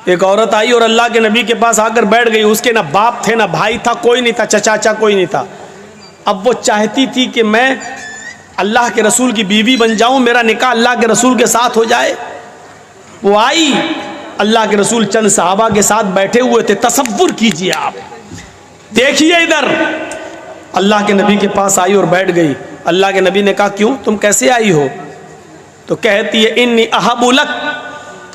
एक औरत आई और अल्लाह के नबी के पास आकर बैठ गई। उसके ना बाप थे ना भाई था, कोई नहीं था, चाचा कोई नहीं था। अब वो चाहती थी कि मैं अल्लाह के रसूल की बीवी बन जाऊं, मेरा निकाह अल्लाह के रसूल के साथ हो जाए। वो आई, अल्लाह के रसूल चंद सहाबा के साथ बैठे हुए थे। तसव्वुर कीजिए आप, देखिए इधर, अल्लाह के नबी के पास आई और बैठ गई। अल्लाह के नबी ने कहा क्यों, तुम कैसे आई हो? तो कहती है इन्नी अहब्बु लक,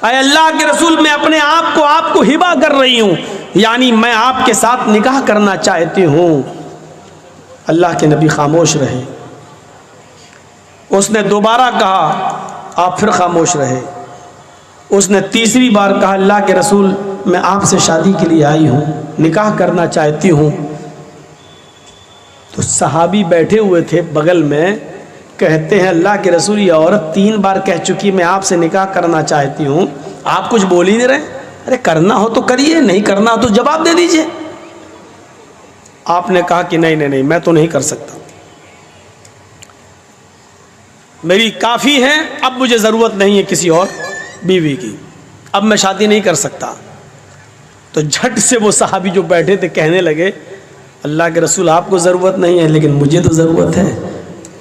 अय अल्लाह के रसूल मैं अपने आप को आपको हिबा कर रही हूँ, यानी मैं आपके साथ निकाह करना चाहती हूँ। अल्लाह के नबी खामोश रहे। उसने दोबारा कहा, आप फिर खामोश रहे। उसने तीसरी बार कहा अल्लाह के रसूल मैं आपसे शादी के लिए आई हूँ, निकाह करना चाहती हूँ। तो सहाबी बैठे हुए थे बगल में, कहते हैं अल्लाह के रसूल ये औरत 3 बार कह चुकी मैं आपसे निकाह करना चाहती हूँ, आप कुछ बोल ही नहीं रहे। अरे करना हो तो करिए, नहीं करना हो तो जवाब दे दीजिए। आपने कहा कि नहीं नहीं नहीं, मैं तो नहीं कर सकता, मेरी काफ़ी है, अब मुझे ज़रूरत नहीं है किसी और बीवी की, अब मैं शादी नहीं कर सकता। तो झट से वो सहाबी जो बैठे थे कहने लगे अल्लाह के रसूल आपको ज़रूरत नहीं है, लेकिन मुझे तो ज़रूरत है,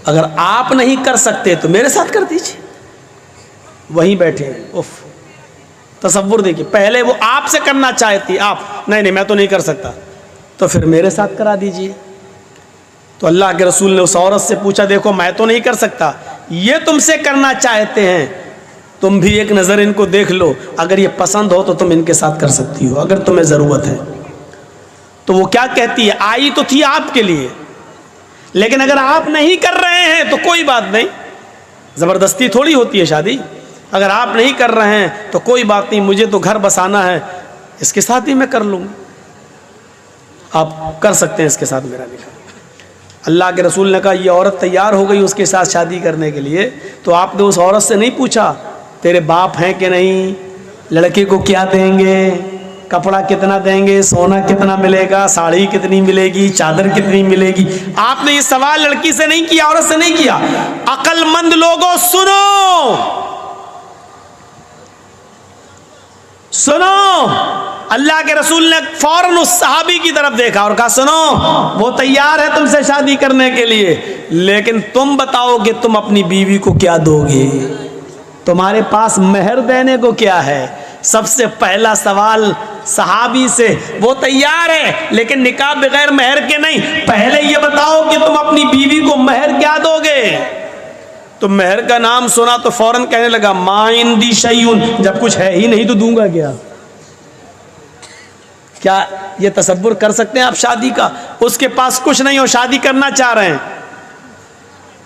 अगर आप नहीं कर सकते तो मेरे साथ कर दीजिए। वहीं बैठे हैं। उफ, तसव्वुर देखिए, पहले वो आपसे करना चाहती, आप नहीं नहीं मैं तो नहीं कर सकता, तो फिर मेरे साथ करा दीजिए। तो अल्लाह के रसूल ने उस औरत से पूछा देखो मैं तो नहीं कर सकता, ये तुमसे करना चाहते हैं, तुम भी एक नज़र इनको देख लो, अगर ये पसंद हो तो तुम इनके साथ कर सकती हो, अगर तुम्हें ज़रूरत है। तो वो क्या कहती है, आई तो थी आपके लिए, लेकिन अगर आप नहीं कर रहे हैं तो कोई बात नहीं, ज़बरदस्ती थोड़ी होती है शादी, अगर आप नहीं कर रहे हैं तो कोई बात नहीं, मुझे तो घर बसाना है, इसके साथ ही मैं कर लूँगी, आप कर सकते हैं इसके साथ मेरा निकाह। अल्लाह के रसूल ने कहा ये औरत तैयार हो गई उसके साथ शादी करने के लिए, तो आपने उस औरत से नहीं पूछा तेरे बाप हैं कि नहीं, लड़के को क्या देंगे, कपड़ा कितना देंगे, सोना कितना मिलेगा, साड़ी कितनी मिलेगी, चादर कितनी मिलेगी। आपने ये सवाल लड़की से नहीं किया, औरत से नहीं किया। अक्लमंद लोगों सुनो, सुनो, अल्लाह के रसूल ने फौरन उस सहाबी की तरफ देखा और कहा सुनो वो तैयार है तुमसे शादी करने के लिए, लेकिन तुम बताओ कि तुम अपनी बीवी को क्या दोगे, तुम्हारे पास मेहर देने को क्या है। सबसे पहला सवाल सहाबी से, वो तैयार है लेकिन निकाह बगैर मेहर के नहीं, पहले ये बताओ कि तुम अपनी बीवी को मेहर क्या दोगे। तो मेहर का नाम सुना तो फौरन कहने लगा मा इंदी शैउन, जब कुछ है ही नहीं तो दूंगा क्या। क्या ये तसव्वुर कर सकते हैं आप शादी का, उसके पास कुछ नहीं हो, शादी करना चाह रहे हैं,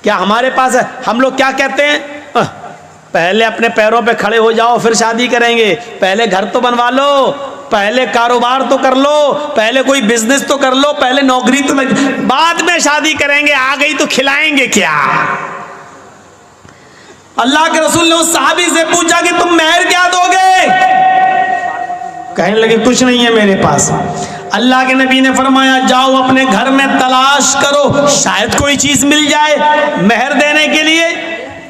क्या हमारे पास है। हम लोग क्या कहते हैं, पहले अपने पैरों पे खड़े हो जाओ फिर शादी करेंगे, पहले घर तो बनवा लो, पहले कारोबार तो कर लो, पहले कोई बिजनेस तो कर लो, पहले नौकरी तो बाद में शादी करेंगे, आ गई तो खिलाएंगे क्या। अल्लाह के रसूल ने उस सहाबी से पूछा कि तुम मेहर क्या दोगे, कहने लगे कुछ नहीं है मेरे पास। अल्लाह के नबी ने फरमाया जाओ अपने घर में तलाश करो, शायद कोई चीज मिल जाए मेहर देने के लिए।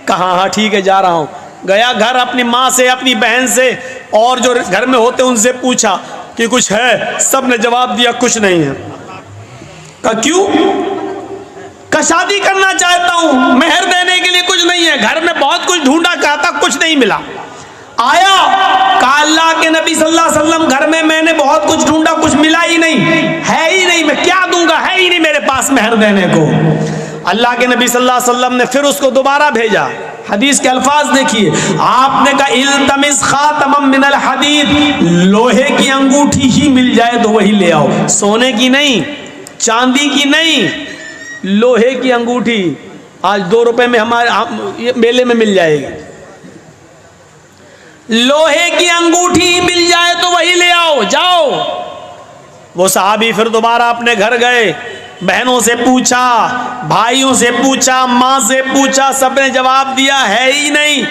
कहा हाँ ठीक है जा रहा हूँ। गया घर, अपनी माँ से, अपनी बहन से और जो घर में होते उनसे पूछा कि कुछ है, सब ने जवाब दिया कुछ नहीं है। कहा क्यों, का शादी करना चाहता हूँ, मेहर देने के लिए कुछ नहीं है, घर में बहुत कुछ ढूंढा कहता कुछ नहीं मिला। आया कहा अल्लाह के नबी सल्लल्लाहु अलैहि वसल्लम घर में मैंने बहुत कुछ ढूंढा, कुछ मिला ही नहीं, है ही नहीं, मैं क्या दूंगा, है ही नहीं मेरे पास मेहर देने को। अल्लाह के नबी सल्लल्लाहु अलैहि वसल्लम ने फिर उसको दोबारा भेजा। हदीस के अल्फाज देखिए, आपने कहा इल्तमिस खातमम मिनल हदीद, लोहे की अंगूठी ही मिल जाए तो वही ले आओ, सोने की नहीं, चांदी की नहीं, लोहे की अंगूठी। आज 2 रुपए में हमारे मेले में मिल जाएगी, लोहे की अंगूठी मिल जाए तो वही ले आओ, जाओ। वो सहाबी फिर दोबारा अपने घर गए, बहनों से पूछा, भाइयों से पूछा, माँ से पूछा, सबने जवाब दिया है ही नहीं,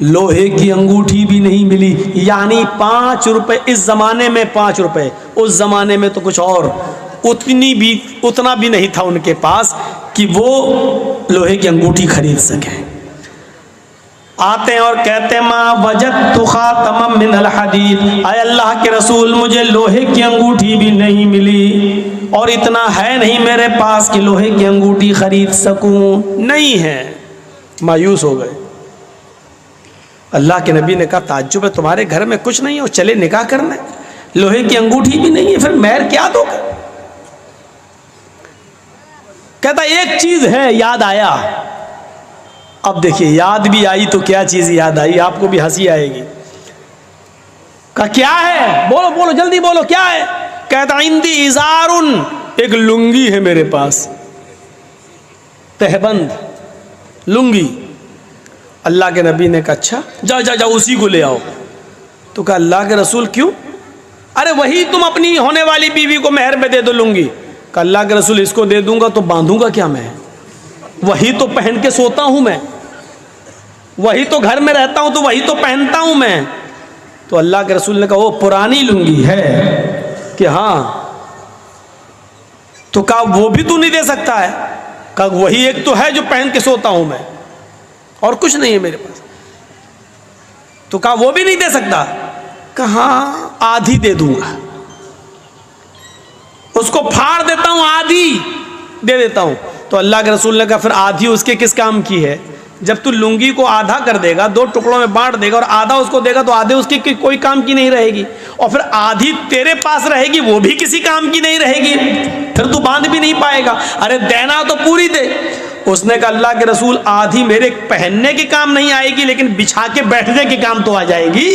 लोहे की अंगूठी भी नहीं मिली। यानी 5 रुपए इस जमाने में, 5 रुपए उस जमाने में तो कुछ और, उतना भी नहीं था उनके पास कि वो लोहे की अंगूठी खरीद सकें। आते हैं और कहते हैं माँ वजदतु खातमम मिनल हदीद, आए अल्लाह के रसूल मुझे लोहे की अंगूठी भी नहीं मिली और इतना है नहीं मेरे पास कि लोहे की अंगूठी खरीद सकूं, नहीं है। मायूस हो गए। अल्लाह के नबी ने कहा ताज्जुब है, तुम्हारे घर में कुछ नहीं है और चले निकाह करने, लोहे की अंगूठी भी नहीं है, फिर मेहर क्या दोगे? कहता एक चीज है, याद आया। अब देखिए याद भी आई तो क्या चीज याद आई, आपको भी हंसी आएगी। कहा क्या है? बोलो बोलो जल्दी बोलो क्या है? कहता इंदी इजारुन, एक लुंगी है मेरे पास, तहबंद लुंगी। अल्लाह के नबी ने कहा अच्छा जाओ जाओ जाओ उसी को ले आओ। तो कहा अल्लाह के रसूल क्यों? अरे वही तुम अपनी होने वाली बीवी को मेहर में दे दो लुंगी। कहा अल्लाह के रसूल इसको दे दूंगा तो बांधूंगा क्या मैं? वही तो पहन के सोता हूं मैं, वही तो घर में रहता हूं तो वही तो पहनता हूं मैं। तो अल्लाह के रसूल ने कहा वो पुरानी लुंगी है कि हाँ। तो कहा वो भी तू नहीं दे सकता है? कहा वही एक तो है जो पहन के सोता हूं मैं और कुछ नहीं है मेरे पास। तो कहा वो भी नहीं दे सकता? कहा आधी दे दूंगा, उसको फाड़ देता हूं, आधी दे देता हूं। तो अल्लाह के रसूल ने कहा फिर आधी उसके किस काम की है? जब तू लुंगी को आधा कर देगा, दो टुकड़ों में बांट देगा और आधा उसको देगा तो आधे उसकी कोई काम की नहीं रहेगी, और फिर आधी तेरे पास रहेगी वो भी किसी काम की नहीं रहेगी, फिर तू बांध भी नहीं पाएगा। अरे देना तो पूरी दे। उसने कहा अल्लाह के रसूल आधी मेरे पहनने के काम नहीं आएगी लेकिन बिछा के बैठने के काम तो आ जाएगी।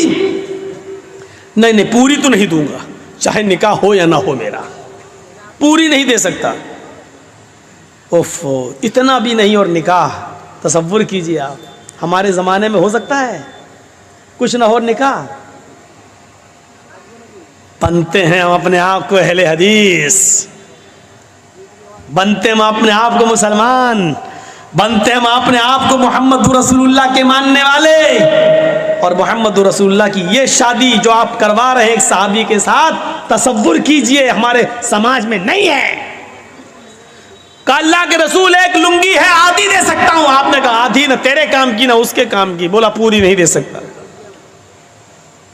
नहीं नहीं पूरी तो नहीं दूंगा, चाहे निकाह हो या ना हो मेरा, पूरी नहीं दे सकता। ओफो, इतना भी नहीं। और निकाह तसव्वुर कीजिए आप, हमारे ज़माने में हो सकता है कुछ ना हो निकाह? बनते हैं हम अपने आप को अहले हदीस, बनते हम अपने आप को मुसलमान, बनते हम अपने आप को मोहम्मद रसूलुल्लाह के मानने वाले। और मोहम्मद रसूलुल्लाह की ये शादी जो आप करवा रहे हैं एक सहाबी के साथ, तसव्वुर कीजिए हमारे समाज में नहीं है। अल्लाह के रसूल एक लुंगी है आधी दे सकता हूं, आपने कहा आधी ना तेरे काम की ना उसके काम की, बोला पूरी नहीं दे सकता।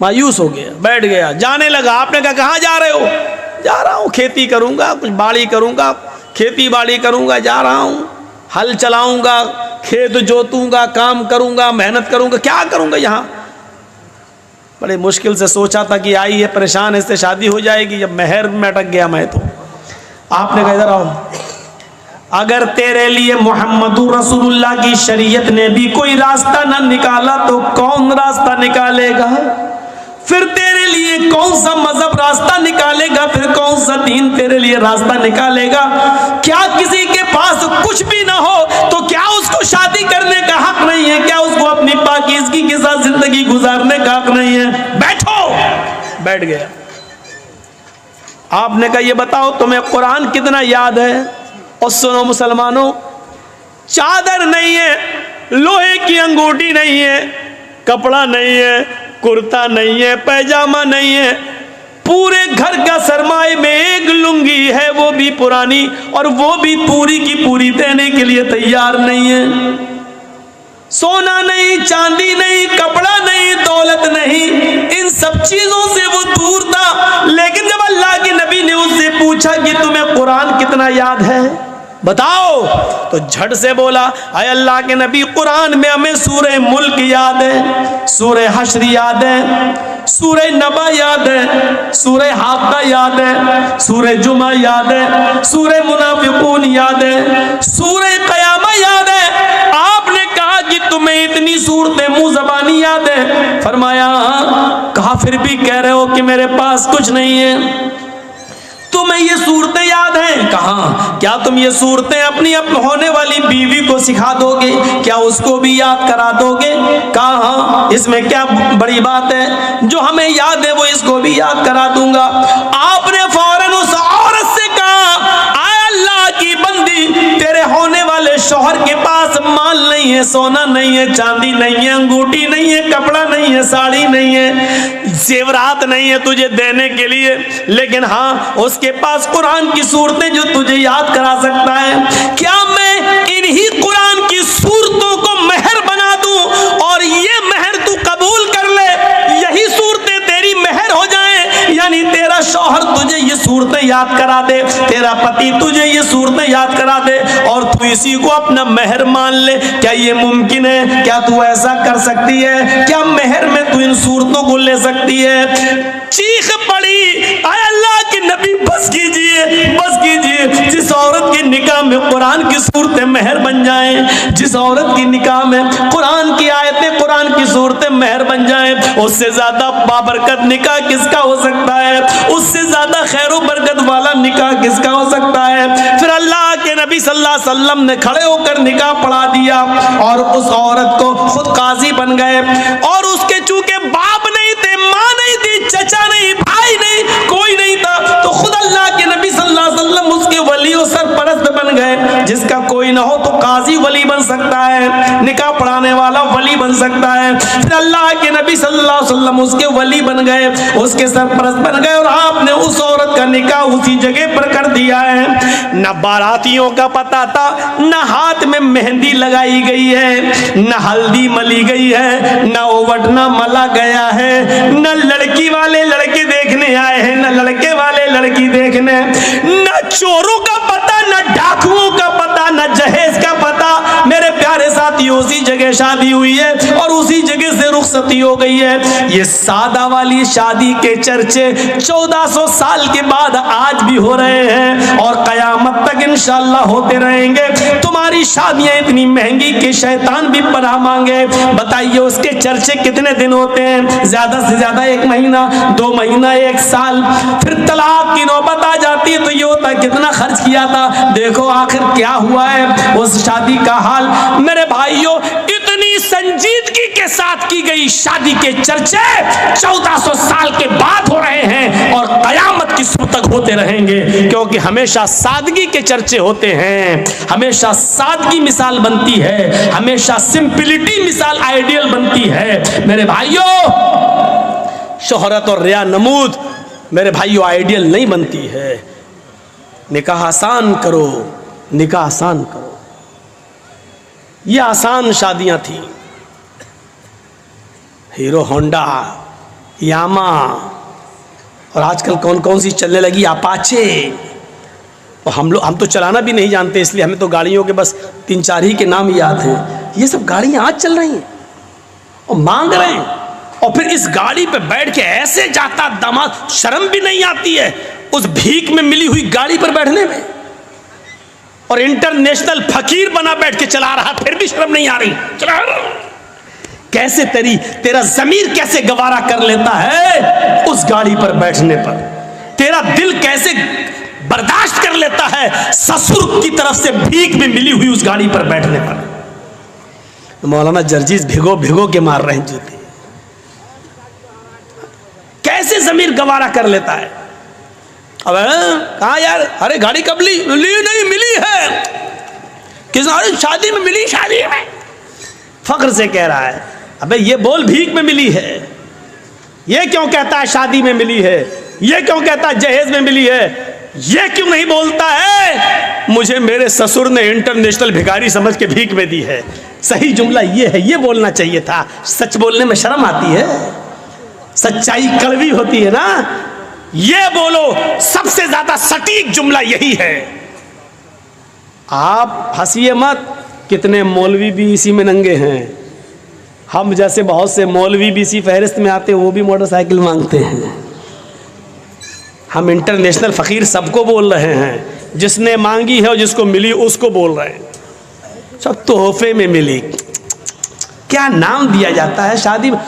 मायूस हो गया, बैठ गया, जाने लगा। आपने कहा कहां जा रहे हो? जा रहा हूं खेती करूंगा, कुछ बाड़ी करूंगा, खेती बाड़ी करूंगा, जा रहा हूं, हल चलाऊंगा, खेत जोतूंगा, काम करूंगा, मेहनत करूंगा, क्या करूंगा यहाँ? बड़े मुश्किल से सोचा था कि आई है परेशान, इससे शादी हो जाएगी, जब मेहर में अटक गया मैं तो। आपने कहा इधर आओ, अगर तेरे लिए मोहम्मद रसूलुल्लाह की शरीयत ने भी कोई रास्ता न निकाला तो कौन रास्ता निकालेगा? फिर तेरे लिए कौन सा मजहब रास्ता निकालेगा? फिर कौन सा दीन तेरे लिए रास्ता निकालेगा? क्या किसी के पास कुछ भी ना हो तो क्या उसको शादी करने का हक नहीं है? क्या उसको अपनी पाकीज़गी के साथ जिंदगी गुजारने का हक नहीं है? बैठो। बैठ गया। आपने कहा ये बताओ तुम्हें कुरान कितना याद है? और सुनो मुसलमानों, चादर नहीं है, लोहे की अंगूठी नहीं है, कपड़ा नहीं है, कुर्ता नहीं है, पैजामा नहीं है, पूरे घर का सरमाए में एक लुंगी है, वो भी पुरानी, और वो भी पूरी की पूरी देने के लिए तैयार नहीं है। सोना नहीं, चांदी नहीं, कपड़ा नहीं, दौलत नहीं, इन सब चीजों से वो दूर था। लेकिन जब अल्लाह के नबी ने उससे पूछा कि तुम्हें कुरान कितना याद है बताओ, तो झट से बोला अय अल्लाह के नबी कुरान में हमें सूरह मुल्क याद है, सूरह हश्र याद है, सूरह नबा याद है, सूरह हाक़ा याद है, सूरह जुमा याद है, सूरह मुनाफिकून याद है, सूरह क़यामा याद है। आपने कहा कि तुम्हें इतनी सूरतें मुंह ज़बानी याद है? फरमाया कहा फिर भी कह रहे हो कि मेरे पास कुछ नहीं है, तुम्हें ये सूरतें याद हैं? कहा क्या तुम ये सूरतें अपनी होने वाली बीवी को सिखा दोगे? क्या उसको भी याद करा दोगे? कहा हाँ, इसमें क्या बड़ी बात है, जो हमें याद है वो इसको भी याद करा दूंगा। आपने फौरन उस औरत से कहा आय अल्लाह की बंदी, तेरे होने वाले शौहर के पास माल नहीं है, सोना नहीं है, चांदी नहीं है, अंगूठी नहीं है, कपड़ा नहीं है, साड़ी नहीं है, जेवरात नहीं है तुझे देने के लिए, लेकिन हाँ उसके पास कुरान की सूरतें जो तुझे याद करा सकता है। क्या मैं इन्हीं कुरान की सूरतों को मेहर बना दूं और याद करा दे, तेरा पति तुझे ये सूरतें याद करा दे और तू इसी को अपना मेहर मान ले। क्या ये मुमकिन है? क्या तू ऐसा कर सकती है? क्या मेहर में तू इन सूरतों को ले सकती है? चीख पड़ी, आय अल्लाह के नबी बस कीजिए, बस कीजिए। जिस औरत की निकाह में कुरान की सूरतें मेहर बन जाएं, जिस औरत की निकाह में कुरान की आयतें, कुरान की सूरतें मेहर बन जाएं, उससे ज्यादा बाबरकत निकाह किसका हो सकता है? उससे ज्यादा खैर बरकत वाला निकाह किसका हो सकता है? फिर अल्लाह के नबी सल्लल्लाहु अलैहि वसल्लम ने खड़े होकर निकाह पढ़ा दिया और उस औरत को खुद काजी बन गए। और उसके चूंकि बाप नहीं थे, माँ नहीं थी, चचा नहीं, भाई नहीं, कोई नहीं था, तो खुद अल्लाह के नबी सल्लल्लाहु अलैहि वसल्लम उसके वली और सरपरस्त बन गए। जिसका कोई ना हो तो काजी वली बन सकता है, निकाह पढ़ाने वाला वली बन सकता है। फिर अल्लाह के नबी सल्लल्लाहु अलैहि वसल्लम उसके वली बन गए, उसके सरपरस्त बन गए और आपने उस औरत का निकाह उसी जगह पर कर दिया है। न बारातियों का पता था, न हाथ में मेहंदी लगाई गई है, न हल्दी मली गई है, न ओवटना मला गया है, न लड़की वाले लड़के देखने आए हैं, न लड़के वाले लड़की देखने, न चोरों का पता, न डाकुओं का पता, न जहेज का पता। मेरे प्यारे साथियों, उसी जगह शादी हुई है और उसी जगह से रुखसती हो गई है। ये सादा वाली शादी के चर्चे 1400 साल के बाद आज भी हो रहे हैं और कयामत तक इंशाअल्लाह होते रहेंगे। तुम्हारी शादियां इतनी महंगी कि शैतान भी पनाह मांगे। बताइए उसके चर्चे कितने दिन होते हैं? ज्यादा से ज्यादा 1 महीना, 2 महीना, 1 साल। फिर तलाक की नौबत आ जाती है तो ये होता है कितना खर्च किया था, देखो आखिर क्या हुआ है उस शादी का हाल। मेरे भाइयों, इतनी संजीदगी के साथ की गई शादी के चर्चे 1400 साल के बाद हो रहे हैं और कयामत की सुबह तक होते रहेंगे, क्योंकि हमेशा सादगी के चर्चे होते हैं, हमेशा सादगी मिसाल बनती है, हमेशा सिंपलिटी मिसाल आइडियल बनती है। मेरे भाइयों, शोहरत और रिया नमूद मेरे भाइयों आइडियल नहीं बनती है। निकाह आसान करो, निकाह आसान करो। ये आसान शादियां थी। हीरो होंडा, यामा और आजकल कौन कौन सी चलने लगी, अपाचे। और हम तो चलाना भी नहीं जानते, इसलिए हमें तो गाड़ियों के बस 3-4 ही के नाम याद हैं। ये सब गाड़ियां आज चल रही हैं और मांग रहे हैं, और फिर इस गाड़ी पे बैठ के ऐसे जाता दामाद, शर्म भी नहीं आती है उस भीख में मिली हुई गाड़ी पर बैठने में। और इंटरनेशनल फकीर बना बैठ के चला रहा, फिर भी शर्म नहीं आ रही। चला कैसे तेरा जमीर कैसे गवारा कर लेता है उस गाड़ी पर बैठने पर? तेरा दिल कैसे बर्दाश्त कर लेता है ससुर की तरफ से भीख में मिली हुई उस गाड़ी पर बैठने पर? मौलाना जर्जीज भिगो भिगो के मार रहे हैं जूते। कैसे जमीर गवारा कर लेता है? अब कहा यार, अरे गाड़ी कब ली? नहीं, मिली है। किस? अरे शादी में मिली, शादी में। फख्र से कह रहा है, अबे ये बोल भीख में मिली है। ये क्यों कहता है शादी में मिली है? ये क्यों कहता है जहेज में मिली है? ये क्यों नहीं बोलता है मुझे मेरे ससुर ने इंटरनेशनल भिखारी समझ के भीख में दी है? सही जुमला ये है, ये बोलना चाहिए था। सच बोलने में शर्म आती है, सच्चाई कड़वी होती है ना। ये बोलो, सबसे ज्यादा सटीक जुमला यही है। आप हंसिए मत, कितने मौलवी भी इसी में नंगे हैं। हम जैसे बहुत से मौलवी भी इसी फहरिस्त में आते हैं, वो भी मोटरसाइकिल मांगते हैं। हम इंटरनेशनल फकीर सबको बोल रहे हैं, जिसने मांगी है और जिसको मिली उसको बोल रहे हैं। सब तोहफे में मिली। क्या नाम दिया जाता है शादी में?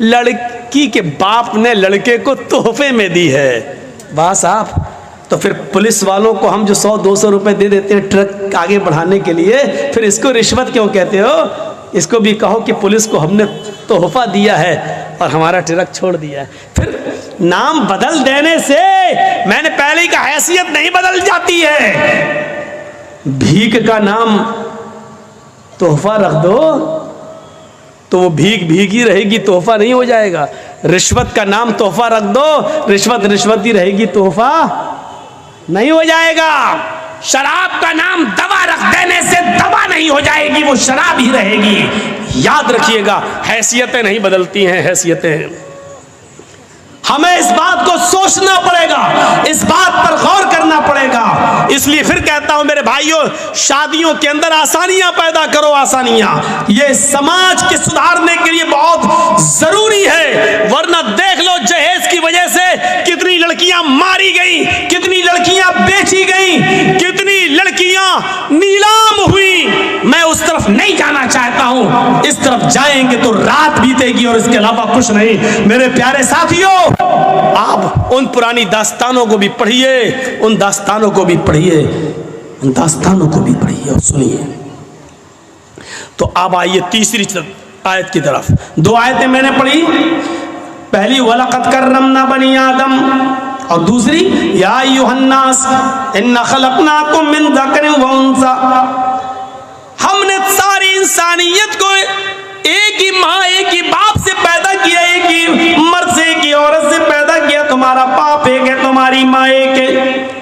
लड़की के बाप ने लड़के को तोहफे में दी है। वाह साहब, तो फिर पुलिस वालों को हम जो 100-200 रुपए दे देते हैं ट्रक आगे बढ़ाने के लिए, फिर इसको रिश्वत क्यों कहते हो? इसको भी कहो कि पुलिस को हमने तोहफा दिया है और हमारा ट्रक छोड़ दिया है। फिर नाम बदल देने से, मैंने पहले ही कहा, हैसियत नहीं बदल जाती है। भीख का नाम तोहफा रख दो तो वो भीख भीख ही रहेगी, तोहफा नहीं हो जाएगा। रिश्वत का नाम तोहफा रख दो, रिश्वत रिश्वत ही रहेगी, तोहफा नहीं हो जाएगा। शराब का नाम दवा रख देने से दवा नहीं हो जाएगी, वो शराब ही रहेगी। याद रखिएगा, हैसियतें नहीं बदलती हैं, हैसियतें। हमें इस बात को सोचना पड़ेगा, इस बात पर गौर करना पड़ेगा। इसलिए फिर कहता हूं मेरे भाइयों, शादियों के अंदर आसानियां पैदा करो, आसानियां। ये समाज के सुधारने के लिए बहुत जरूरी है। वरना देख लो जहेज की वजह से कितनी लड़कियां मारी गई, कितनी लड़कियां बेची गई, कितनी लड़कियां नीलाम हुई। मैं उस तरफ नहीं जाना चाहता हूं। इस तरफ जाएंगे तो रात बीतेगी और इसके अलावा कुछ नहीं। मेरे प्यारे साथियों, आप उन पुरानी दास्तानों को भी पढ़िए, उन दास्तानों को भी पढ़िए, उन दास्तानों को भी पढ़िए और सुनिए। तो अब आइए तीसरी आयत की तरफ। दो आयतें मैंने पढ़ी, पहली वलक़द कर्रमना बनी आदम, और दूसरी या अय्युहन्नास इन्ना खलक़नाकुम मिन ज़करिन व उन्सा। हमने सारी इंसानियत को एक ही माँ, एक ही बाप से पैदा किया, एक ही मर्द से, एक ही औरत से पैदा किया। तुम्हारा बाप एक है, तुम्हारी माँ एक है,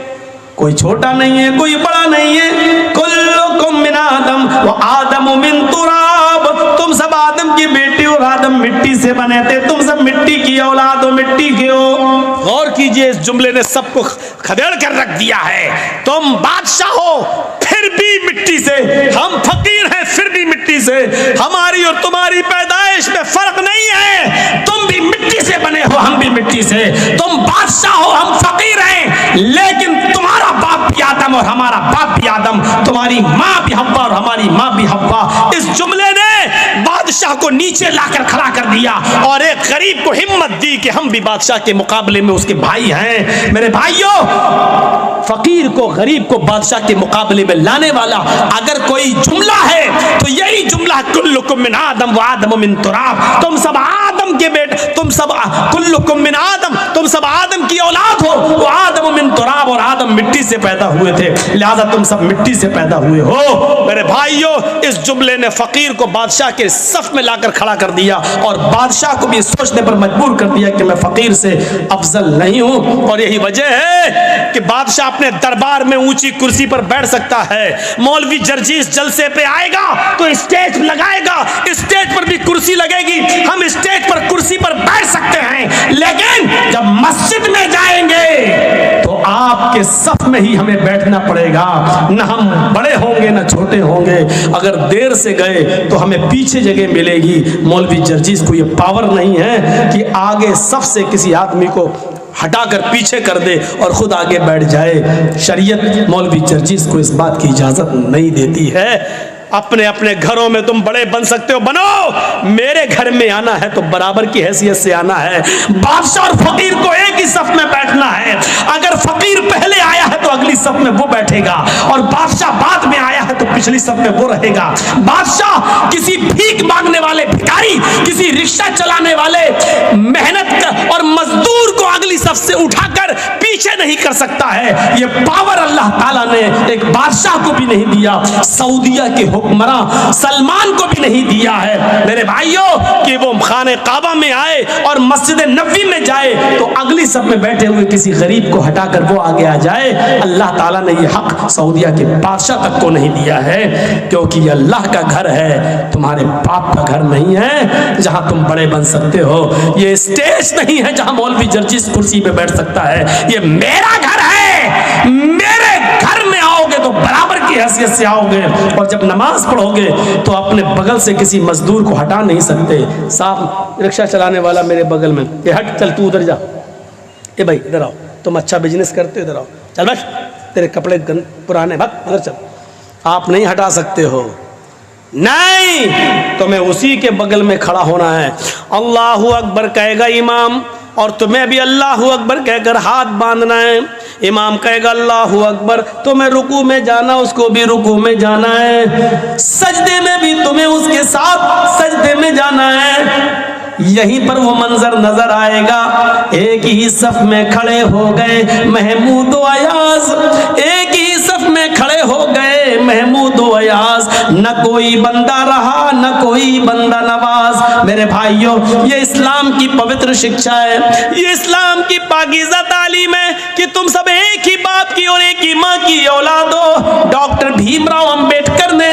कोई छोटा नहीं है, कोई बड़ा नहीं है। कुल्लुकुम मिन आदम व आदम मिन तुराब। तुम सब आदम की बेटी और आदम मिट्टी से बने थे। तुम सब मिट्टी की औलाद हो, मिट्टी के हो। गौर कीजिए, इस जुमले ने सबको खदेड़ कर रख दिया है। तुम बादशाह हो फिर भी मिट्टी से, हम फकीर हैं फिर भी मिट्टी से। हमारी और तुम्हारी पैदाइश में फर्क नहीं है। तुम भी मिट्टी से बने हो, हम भी मिट्टी से। तुम बादशाह हो, हम फकीर हैं, लेकिन तुम्हारा बाप भी आदम और हमारा बाप भी आदम, तुम्हारी माँ भी हव्वा और हमारी माँ भी हव्वा। इस जुमले ने बादशाह को नीचे लाकर खड़ा कर दिया और एक गरीब को हिम्मत दी कि हम भी बादशाह के मुकाबले में उसके भाई हैं। मेरे भाइयों, फकीर को, गरीब को बादशाह के मुकाबले में लाने वाला अगर कोई जुमला है तो यही जुमला, कुल्लुकुम मिन आदम व आदम मिन तुराब। तुम सब आदम के बेटे, तुम सब कुल्लुकुम मिन आदम, तुम सब आदम की औलाद हो। वो आदम मिन तुराब, और आदम मिट्टी से पैदा हुए थे, लिहाजा तुम सब मिट्टी से पैदा हुए हो। मेरे भाइयों, इस जुमले ने फकीर को बादशाह के सफ में लाकर खड़ा कर दिया और बादशाह को भी सोचने पर मजबूर कर दिया कि मैं फकीर से अफजल नहीं हूं। और यही वजह है कि बादशाह अपने दरबार में ऊंची कुर्सी पर बैठ सकता है। मौलवी जर्जीस जलसे पे आएगा तो स्टेज लगाएगा, स्टेज पर भी कुर्सी लगेगी, हम स्टेज पर कुर्सी पर बैठ सकते हैं। लेकिन जब मस्जिद में जाएंगे तो आपके सफ में ही हमें बैठना पड़ेगा। न हम बड़े होंगे न छोटे होंगे। अगर देर से गए तो हमें पीछे जगह मिलेगी। मौलवी जर्जीस को ये पावर नहीं है कि आगे सफ से किसी आदमी को हटाकर पीछे कर दे और खुद आगे बैठ जाए। शरीयत मौलवी जर्जीस को इस बात की इजाजत नहीं देती है। अपने अपने घरों में तुम बड़े बन सकते हो, बनो। मेरे घर में आना है तो बराबर की हैसियत से आना है। बादशाह और फकीर को एक ही सफ में बैठना है। अगर फकीर पहले आया है तो अगली सफ में वो बैठेगा, और बादशाह बाद में आया है तो पिछली सफ में वो रहेगा। बादशाह किसी भीख मांगने वाले भिखारी, किसी रिक्शा चलाने वाले मेहनत और मजदूर को अगली सफ से उठाकर पीछे नहीं कर सकता है। ये पावर अल्लाह ताला ने एक बादशाह को भी नहीं दिया, सऊदिया के हुक्मरान सलमान को भी नहीं दिया है। मेरे भाइयों, कि वो खाने काबा में आए और मस्जिद नबी में जाए तो अगली सब में बैठे हुए किसी गरीब को हटाकर वो आगे आ जाए। अल्लाह ताला ने ये हक सऊदिया के बादशाह तक को नहीं दिया है, क्योंकि ये अल्लाह का घर है, तुम्हारे बाप का घर नहीं है जहां तुम बड़े बन सकते हो। ये स्टेज नहीं है जहां मौलवी जर्जीस कुर्सी पे बैठ सकता है। ये मेरा घर है। मेरे घर में आओगे तो बराबर की हैसियत से आओगे, और जब नमाज पढ़ोगे तो अपने बगल से किसी मजदूर को हटा नहीं सकते। साहब रिक्शा चलाने वाला मेरे बगल में, ये हट, चल तू उधर जा, ए भाई इधर आओ, तुम अच्छा बिजनेस करते हो, इधर आओ, चल बस, तेरे कपड़े पुराने, भाग उधर चल। आप नहीं हटा सकते हो, नहीं, तुम्हें उसी के बगल में खड़ा होना है। अल्लाहू अकबर कहेगा इमाम, और तुम्हें भी अल्लाहू अकबर कहकर हाथ बांधना है। इमाम कहेगा अल्लाहू अकबर, तुम्हें रुकू में जाना, उसको भी रुकू में जाना है। सजदे में भी तुम्हें उसके साथ सजदे में जाना है। यहीं पर वो मंजर नजर आएगा, एक ही सफ में खड़े हो गए महमूद व अयाज, एक ही सफ में खड़े हो गए महमूद व अयाज। न कोई बंदा रहा, न कोई बंदा नवाज। मेरे भाइयों, ये इस्लाम की पवित्र शिक्षा है, ये इस्लाम की पाकीज़ा तालीम है कि तुम सब एक ही बाप की और एक ही माँ की औलाद हो। डॉक्टर भीमराव अंबेडकर ने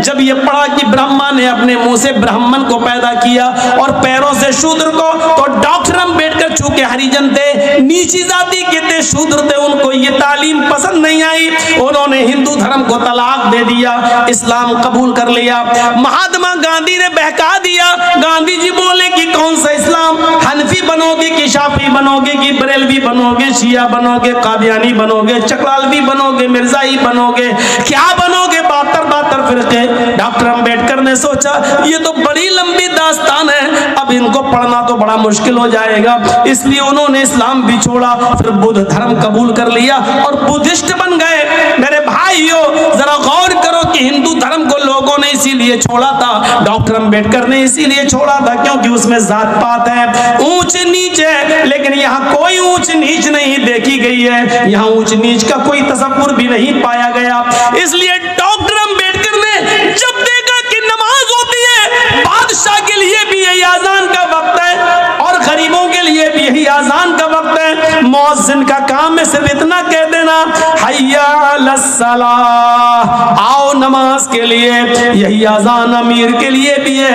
जब ये पढ़ा हुआ कि ब्रह्मा ने अपने मुंह से ब्राह्मण को पैदा किया और पैरों से शूद्र को, तो डॉक्टर अम्बेडकर चूंकि हरिजन थे, नीची जाति के थे, शूद्र थे, उनको ये तालीम पसंद नहीं आई, उन्होंने हिंदू धर्म को तलाक दे दिया, इस्लाम कबूल कर लिया। महात्मा गांधी ने बहका दिया, गांधी जी बोले कि कौन सा इस्लाम, हनफी बनोगे कि शाफी बनोगे कि बरेलवी बनोगे, शिया बनोगे, कादियानी बनोगे, चकलालवी बनोगे, मिर्जाई बनोगे, क्या बनोगे, 72 फिरके। डॉक्टर अम्बेडकर ने सोचा ये तो बड़ी लंबी दास्तान है, अब इनको पढ़ना तो बड़ा मुश्किल हो जाएगा, इसलिए उन्होंने इस्लाम भी छोड़ा, फिर बुद्ध धर्म कबूल कर लिया और बुद्धिस्ट बन गए। मेरे भाइयों जरा गौर करो कि हिंदू धर्म को लोगों ने इसीलिए छोड़ा था, डॉक्टर अम्बेडकर ने इसीलिए छोड़ा था क्योंकि उसमें जात पात है, ऊंच नीच है, लेकिन यहाँ कोई ऊंच नीच नहीं देखी गई है, यहाँ ऊंच नीच का कोई तसव्वुर भी नहीं पाया गया। इसलिए डॉक्टर अम्बेडकर ने जब देखा कि नमाज होती है, बादशाह के लिए भी यही आजान का वक्त है और गरीबों के लिए भी यही आजान का वक्त है, मुअज्जिन का काम है सिर्फ इतना कह देना, हय्या अलस्सलाह, आओ नमाज के लिए। यही आजान अमीर के लिए भी है,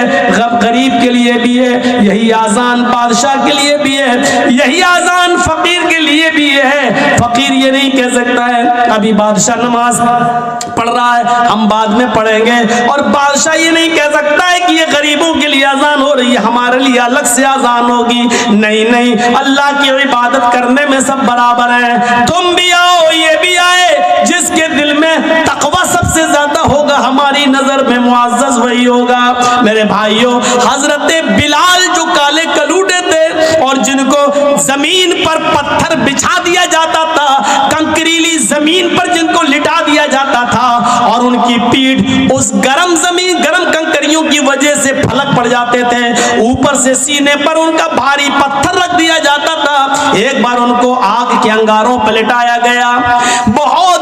गरीब के लिए भी है, यही आजान बादशाह के लिए भी है, यही आजान फकीर के लिए भी है। फकीर ये नहीं कह सकता है अभी बादशाह नमाज पढ़ रहा है, हम बाद में पढ़ेंगे, और बादशाह ये नहीं कह सकता है कि ये गरीबों के लिए अजान हो रही है, हमारे लिए अलग से अजान होगी। नहीं नहीं, अल्लाह की इबादत करने में सब बराबर है, तुम भी आओ ये भी आए, जिसके दिल में तकवा सबसे ज्यादा होगा हमारी नजर में मुअज़्ज़ज़ वही होगा। मेरे भाइयों, हजरत बिलाल जो काले कलूटे थे और जिनको जमीन पर पत्थर बिछा दिया जाता था, कंकरीली जमीन पर जिनको लिटा दिया जाता था और उनकी पीठ उस गरम जमीन, गरम कंकरियों की वजह से फलक पड़ जाते थे, ऊपर से सीने पर उनका भारी पत्थर रख दिया जाता था। एक बार उनको आग के अंगारों पर लिटाया गया, बहुत